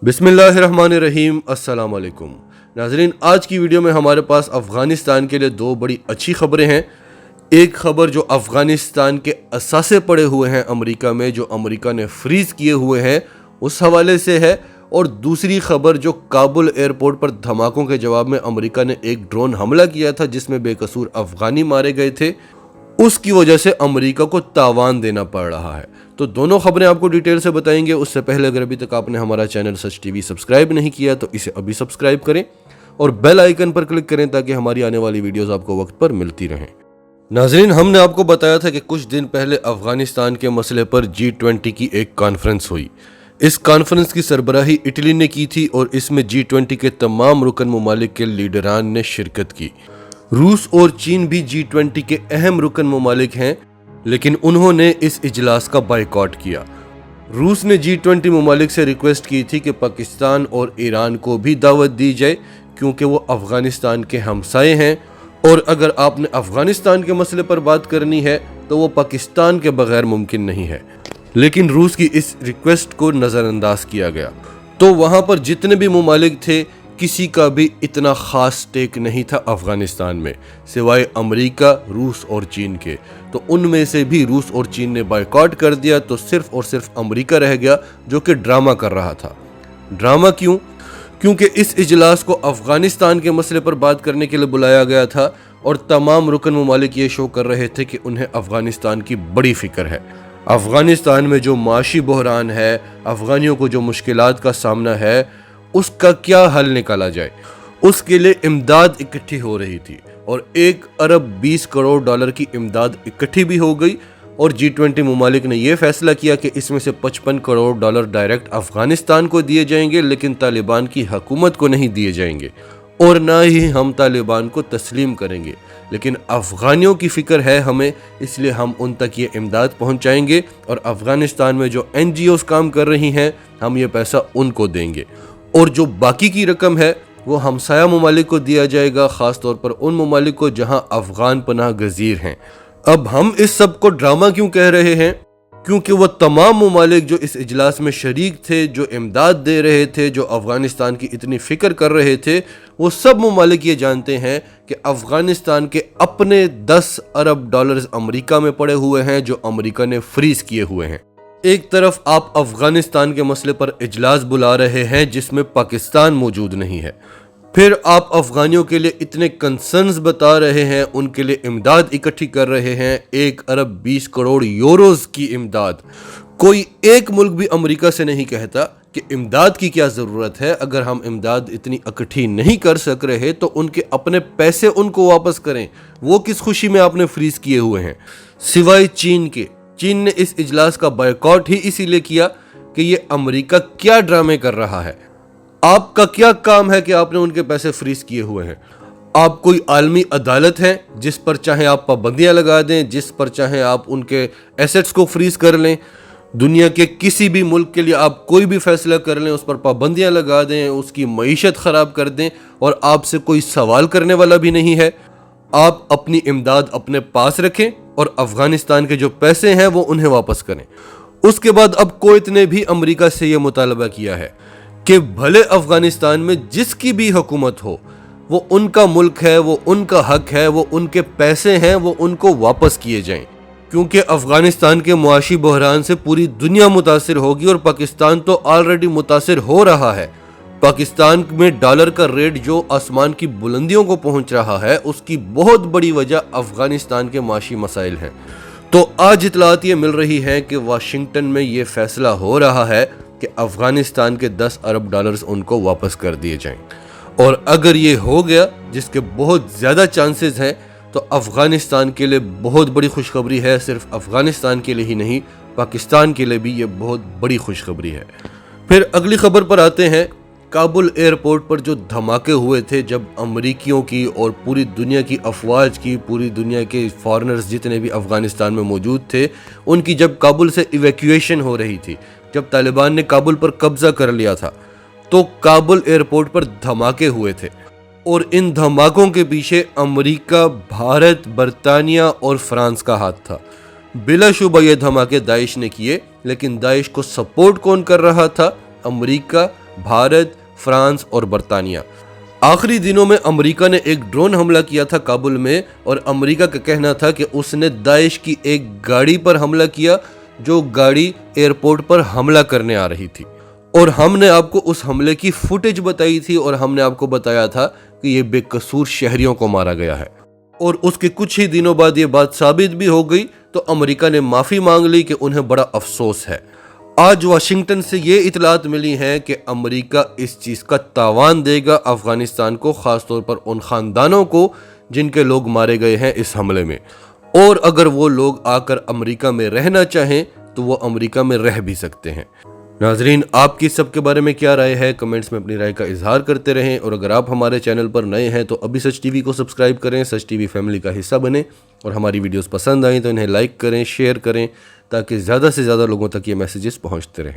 बिस्मिल्लाहिर्रहमानिर्रहीम। अस्सलाम वालेकुम नाज़रीन, आज की वीडियो में हमारे पास अफ़गानिस्तान के लिए दो बड़ी अच्छी खबरें हैं। एक खबर जो अफ़गानिस्तान के असासे पड़े हुए हैं अमेरिका में, जो अमेरिका ने फ्रीज़ किए हुए हैं, उस हवाले से है। और दूसरी खबर जो काबुल एयरपोर्ट पर धमाकों के जवाब में अमेरिका ने एक ड्रोन हमला किया था जिसमें बेकसूर अफ़गानी मारे गए थे, उसकी वजह से अमेरिका को तावान देना पड़ रहा है। तो दोनों खबरें आपको डिटेल से बताएंगे। उससे पहले अगर अभी तक आपने हमारा चैनल सच टीवी सब्सक्राइब नहीं किया तो इसे अभी सब्सक्राइब करें और बेल आइकन पर क्लिक करें ताकि हमारी आने वाली वीडियोस आपको वक्त पर मिलती रहें। नाज़रीन, हमने आपको बताया था कि कुछ दिन पहले अफगानिस्तान के मसले पर G20 की एक कॉन्फ्रेंस हुई। इस कॉन्फ्रेंस की सरबराही इटली ने की थी और इसमें G20 के तमाम रुकन ममालिक के लीडरान ने शिरकत की। रूस और चीन भी G20 के अहम रुकन ममालिक हैं, लेकिन उन्होंने इस इजलास का बायकॉट किया। रूस ने G20 ममालिक से रिक्वेस्ट की थी कि पाकिस्तान और ईरान को भी दावत दी जाए क्योंकि वो अफगानिस्तान के हमसाए हैं, और अगर आपने अफगानिस्तान के मसले पर बात करनी है तो वो पाकिस्तान के बगैर मुमकिन नहीं है। लेकिन रूस की इस रिक्वेस्ट को नज़रअंदाज किया गया। तो वहाँ पर जितने भी ममालिक थे, किसी का भी इतना ख़ास स्टेक नहीं था अफ़गानिस्तान में सिवाय अमेरिका, रूस और चीन के। तो उनमें से भी रूस और चीन ने बायकॉट कर दिया, तो सिर्फ और सिर्फ अमेरिका रह गया जो कि ड्रामा कर रहा था। ड्रामा क्यों? क्योंकि इस इजलास को अफ़गानिस्तान के मसले पर बात करने के लिए बुलाया गया था और तमाम रुकन ममालिक ये शो कर रहे थे कि उन्हें अफ़गानिस्तान की बड़ी फ़िक्र है। अफ़गानिस्तान में जो माशी बहरान है, अफ़गानियों को जो मुश्किलात का सामना है, उसका क्या हल निकाला जाए, उसके लिए इमदाद इकट्ठी हो रही थी और 1 अरब 20 करोड़ डॉलर की इमदाद इकट्ठी भी हो गई। और G20 ममालिक ने यह फैसला किया कि इसमें से 55 करोड़ डॉलर डायरेक्ट अफ़गानिस्तान को दिए जाएंगे, लेकिन तालिबान की हुकूमत को नहीं दिए जाएंगे और ना ही हम तालिबान को तस्लीम करेंगे। लेकिन अफ़गानियों की फ़िक्र है हमें, इसलिए हम उन तक ये इमदाद पहुँचाएंगे और अफ़गानिस्तान में जो NGOs काम कर रही हैं, हम ये पैसा उनको देंगे और जो बाकी की रकम है वो हमसाया ममालिक को दिया जाएगा, ख़ास तौर पर उन ममालिक को जहां अफ़गान पनाह गज़ीर हैं। अब हम इस सब को ड्रामा क्यों कह रहे हैं? क्योंकि वो तमाम ममालिक जो इस इजलास में शरीक थे, जो इमदाद दे रहे थे, जो अफ़गानिस्तान की इतनी फ़िक्र कर रहे थे, वो सब ममालिक ये जानते हैं कि अफ़गानिस्तान के अपने 10 अरब डॉलर्स अमेरिका में पड़े हुए हैं जो अमेरिका ने फ्रीज़ किए हुए हैं। एक तरफ आप अफ़गानिस्तान के मसले पर इजलास बुला रहे हैं जिसमें पाकिस्तान मौजूद नहीं है, फिर आप अफ़गानियों के लिए इतने कंसर्न्स बता रहे हैं, उनके लिए इमदाद इकट्ठी कर रहे हैं, 1 अरब 20 करोड़ यूरोज़ की इमदाद। कोई एक मुल्क भी अमेरिका से नहीं कहता कि इमदाद की क्या ज़रूरत है। अगर हम इमदाद इतनी इकट्ठी नहीं कर सक रहे तो उनके अपने पैसे उनको वापस करें। वो किस खुशी में आपने फ्रीज़ किए हुए हैं? सिवाय चीन के। चीन ने इस इजलास का बायकॉट ही इसीलिए किया कि ये अमेरिका क्या ड्रामे कर रहा है। आपका क्या काम है कि आपने उनके पैसे फ्रीज किए हुए हैं? आप कोई आलमी अदालत है जिस पर चाहे आप पाबंदियां लगा दें, जिस पर चाहे आप उनके एसेट्स को फ्रीज कर लें। दुनिया के किसी भी मुल्क के लिए आप कोई भी फैसला कर लें, उस पर पाबंदियां लगा दें, उसकी मईशत ख़राब कर दें और आपसे कोई सवाल करने वाला भी नहीं है। आप अपनी इमदाद अपने पास रखें और अफ़गानिस्तान के जो पैसे हैं वो उन्हें वापस करें। उसके बाद अब कुवैत ने भी अमेरिका से ये मुतालबा किया है कि भले अफ़गानिस्तान में जिसकी भी हुकूमत हो, वो उनका मुल्क है, वो उनका हक है, वो उनके पैसे हैं, वो उनको वापस किए जाएं। क्योंकि अफ़गानिस्तान के मुआशी बहरान से पूरी दुनिया मुतासिर होगी और पाकिस्तान तो ऑलरेडी मुतासिर हो रहा है। पाकिस्तान में डॉलर का रेट जो आसमान की बुलंदियों को पहुंच रहा है, उसकी बहुत बड़ी वजह अफ़गानिस्तान के माशी मसाइल हैं। तो आज इतलात ये मिल रही है कि वाशिंगटन में ये फैसला हो रहा है कि अफ़गानिस्तान के 10 अरब डॉलर्स उनको वापस कर दिए जाएं। और अगर ये हो गया, जिसके बहुत ज़्यादा चांसेस हैं, तो अफ़गानिस्तान के लिए बहुत बड़ी खुशखबरी है। सिर्फ अफ़गानिस्तान के लिए ही नहीं, पाकिस्तान के लिए भी ये बहुत बड़ी खुशखबरी है। फिर अगली खबर पर आते हैं। काबुल एयरपोर्ट पर जो धमाके हुए थे, जब अमरीकियों की और पूरी दुनिया की अफवाज की, पूरी दुनिया के फॉरेनर्स जितने भी अफ़गानिस्तान में मौजूद थे, उनकी जब काबुल से इवैक्यूएशन हो रही थी, जब तालिबान ने काबुल पर कब्जा कर लिया था, तो काबुल एयरपोर्ट पर धमाके हुए थे। और इन धमाकों के पीछे अमेरिका, भारत, बरतानिया और फ्रांस का हाथ था। बिलाशुबा ये धमाके दाइश ने किए, लेकिन दाइश को सपोर्ट कौन कर रहा था? अमेरिका, भारत, फ्रांस और बरतानिया। आखिरी दिनों में अमेरिका ने एक ड्रोन हमला किया था काबुल में, और अमेरिका का कहना था कि उसने दाइश की एक गाड़ी पर हमला किया, जो गाड़ी एयरपोर्ट पर हमला करने आ रही थी। और हमने आपको उस हमले की फुटेज बताई थी, और हमने आपको बताया था कि ये बेकसूर शहरियों को मारा गया है। और उसके कुछ ही दिनों बाद ये बात साबित भी हो गई, तो अमेरिका ने माफ़ी मांग ली कि उन्हें बड़ा अफसोस है। आज वाशिंगटन से ये इतलात मिली हैं कि अमेरिका इस चीज़ का तावान देगा अफ़गानिस्तान को, ख़ासतौर पर उन ख़ानदानों को जिनके लोग मारे गए हैं इस हमले में। और अगर वो लोग आकर अमेरिका में रहना चाहें तो वो अमेरिका में रह भी सकते हैं। नाजरीन, आपकी सबके बारे में क्या राय है? कमेंट्स में अपनी राय का इजहार करते रहें। और अगर आप हमारे चैनल पर नए हैं तो अभी सच टीवी को सब्सक्राइब करें, सच टीवी फैमिली का हिस्सा बने। और हमारी वीडियोस पसंद आई तो इन्हें लाइक करें, शेयर करें, ताकि ज़्यादा से ज़्यादा लोगों तक ये मैसेजेस पहुंचते रहें।